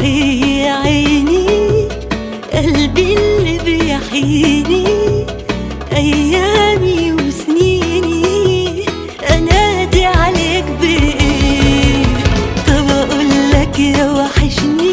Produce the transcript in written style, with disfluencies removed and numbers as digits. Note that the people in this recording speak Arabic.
ايه يا عيني قلبي اللي بيحييني، ايامي وسنيني انادي عليك بايه؟ طب اقولك يا وحشني